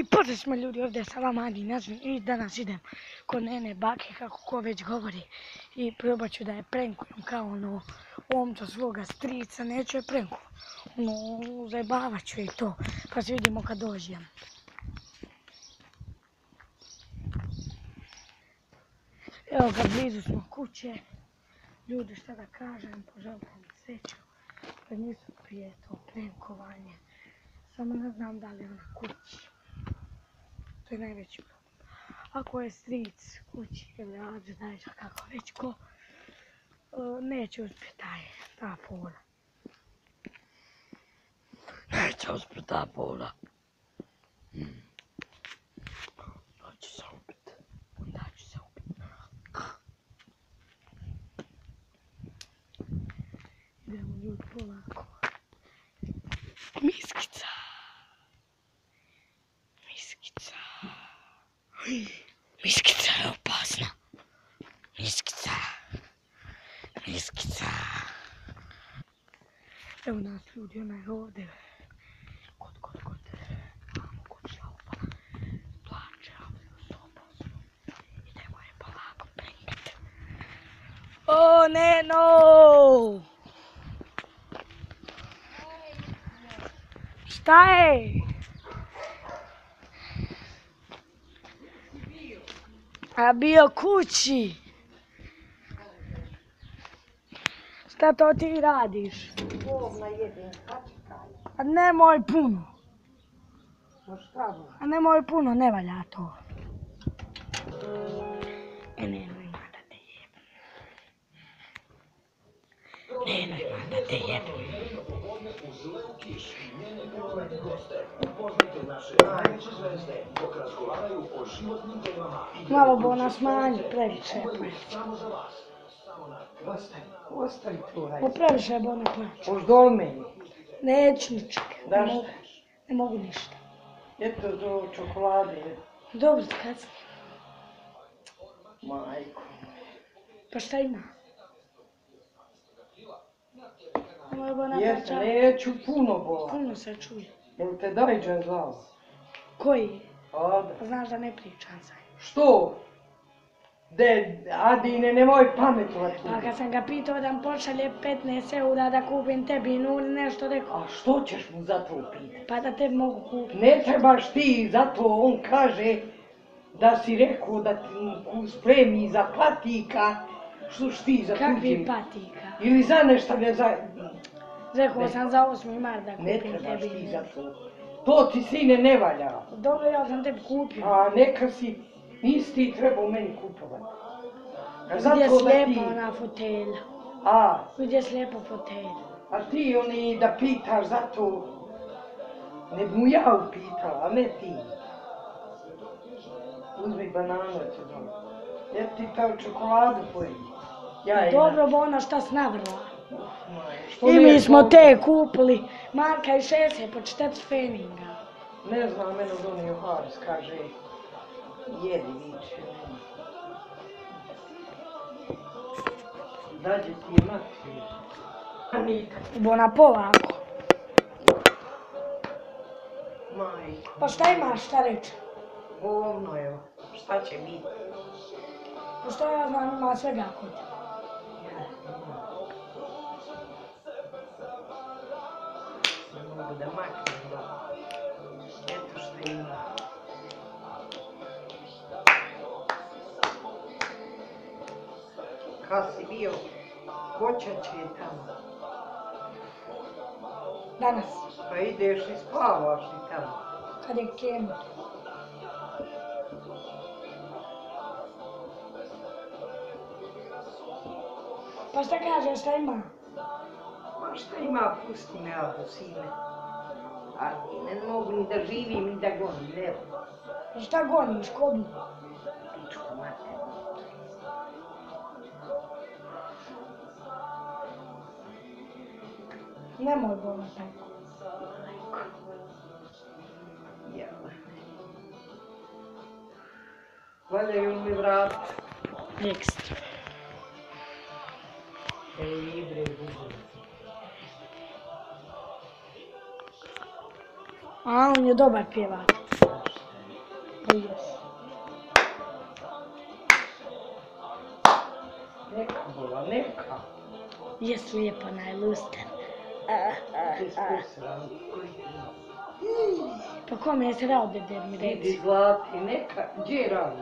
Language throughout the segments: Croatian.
I pozdrav smo ljudi, ovdje sa vama Adi Nazmi i danas idem kod nene bake, kako ko već govori, i probat ću da je prankujem kao ono omčo svoga strica, neću je pranku, zajebavat ću i to, pa se vidimo kad dođem. Evo ga, blizu smo kuće, ljudi šta da kažem, poželite mi sreću, da nisu prije to prankovanje, samo ne znam da li je ona kući. To je najveći problem. Ako je stric kući ili Ađe, znaš kako već ko, neće uspjeti ta fora. Neće uspjeti ta fora. Onda ću se ubiti. Idemo ljudi polako. Miskica. Miskica je opasna. Miskica. Evo nas ljudi, ona je ovdje. Kod. Vamo kod šlaupa. Plače, ovdje u sobu. Idemo je polako prankat. O, Neno! Šta je? A bio kući. Šta to ti radiš? Ovna jedem, kačkaj. A nemoj puno. Ma šta bu? A nemoj puno, ne valja to. Neno ima da te jebem. Malo bo nas manji, previše je plaća. Ostavi tu, hajde. Bo previše bo ne plaća. Poždol meni. Neću ničeg. Daš? Ne mogu ništa. Eto do čokolade. Dobro, kad sam. Majko. Pa šta ima? Nemoj bo Jes, naplaća. neću puno bola. Puno se čuje. Jel te Dajđan zvao? Koji? Ade. Pa znaš da ne pričam sa njim. Što? Adine, nemoj pametovati. Pa kad sam ga pitao da mi pošalje 15 eura da kupim tebi ili nešto rekao. A što ćeš mu za to pitati? Pa da tebi mogu kupiti. Ne trebaš ti, zato on kaže da si rekao da ti mu spremi za patika, što ti za tuđim. Kakvi patika? Ili za nešto ne za... Rekao sam za 8. mart da Ne kupim trebaš tebi. ti za to. To ti sine ne valja. Dobro, ja sam tebi kupio. A neka si, nisi ti trebao meni kupovati. A Gdje je zato da ti... slijepa ona fotelja. Gdje je slijepa fotelja. A ti oni da pitaš za to, ne bi mu ja upitala, a ne ti. Uzmi bananu, eto dobro. Eto ti kao čokoladu pojedi. Dobro, bo ona šta snavrla. Što I ne mi smo dobro? te kupili. Marka i 60 po 4 feninga. Ne znam, mene donio Haris, kaže, jedi viče. Dađe ti je mati. Bo na polako. Majko. Pa šta imaš šta reći? Govno evo, šta će biti? Pa šta ja znam, ima svega kod. Ne mogu da maknem. Eto što ima. Kad si bio, koćač je tamo. Danas, Pa ideš i spavaš i tamo. kad je kemo. Pa šta kažeš, šta ima? Ma šta ima, pusti me, Ado, sine. A ne mogu ni da živim, ni da gonim, evo. Pa šta goniš, kodu? Pičku mater. Nemoj bola tako. Jel. Valjaju mi vrat. Ekstra. Bre, budu. A on je dobar pjevač. čuješ. Neka bola, neka. Jes lijepa najluster. Ti spusila. Pa kome je se dao dede mi Idi reci? zlati, neka. Gdje radi?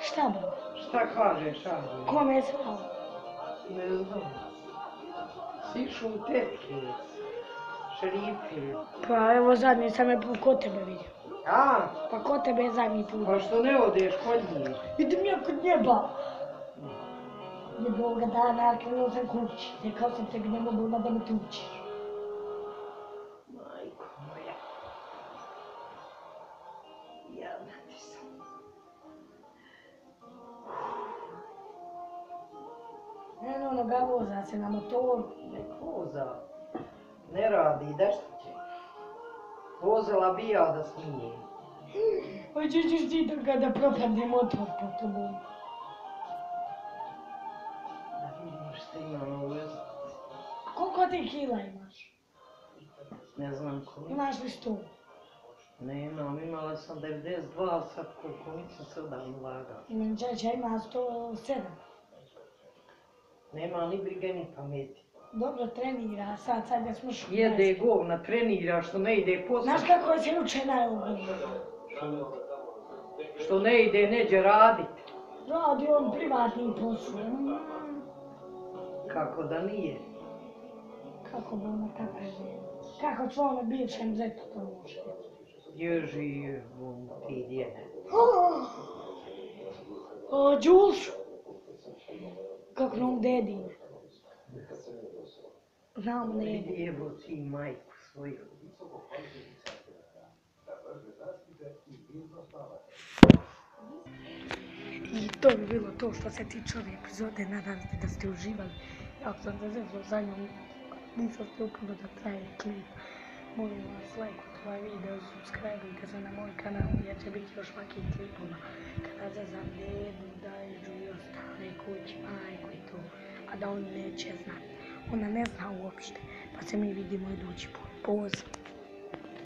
Šta bro? Šta kažeš, Andrej? Kome je se dao? Ne znam. Sišu u tetke. Šerife. Pa evo zadnji sam je kod tebe vidio. A, Pa kod tebe je zadnji put. pa što ne odeš kod njih? Idem ja kod njeba. Jednoga dana krenuo sam kući. Rekao sam tebi nema bolna da me tučiš. Majko moja. Jadna ti sam. Eno onoga voza se na motoru. Ne voza. Ne radi, da što će? Vozila bi ja da smijem. Hoćeš ti to kada propadne motor po tobom. Da vidim što imam u vezi. Koliko ti kila imaš? Ne znam koliko. Imaš li 100? Nemam, imala sam 92, sad koliko nisam se odavno lagao. Imam čača ima 107. Nema ni brige ni pameti. Dobro trenira, sad ja smo šli. Jede govna, trenira, što ne ide posao. Znaš kako je se juče najugodno? Što ne ide, neđe radit. Radi on privatni posao. Kako da nije? Kako bi ona tako je? Kako tvojome bivšem zetu to može? Gdje živu ti djede? Đulšu! Kako nam dedine? Znamo ne jede. Vidi evo ti majku svoju. I to bi bilo to što se tiče ove epizode. Nadam se da ste uživali. Jako sam se zezao za njom. Nisam stuknuo da traje klip. Molim vas, lajkujte ovaj video, subscribeujte se na moj kanal jer će biti još makih klipova. Kada zezam dedu, dajđu i ostale kući, majku i to. A da on neće znati. Ona ne zna uopšte. Pa se mi vidimo idući put. Pozdrav!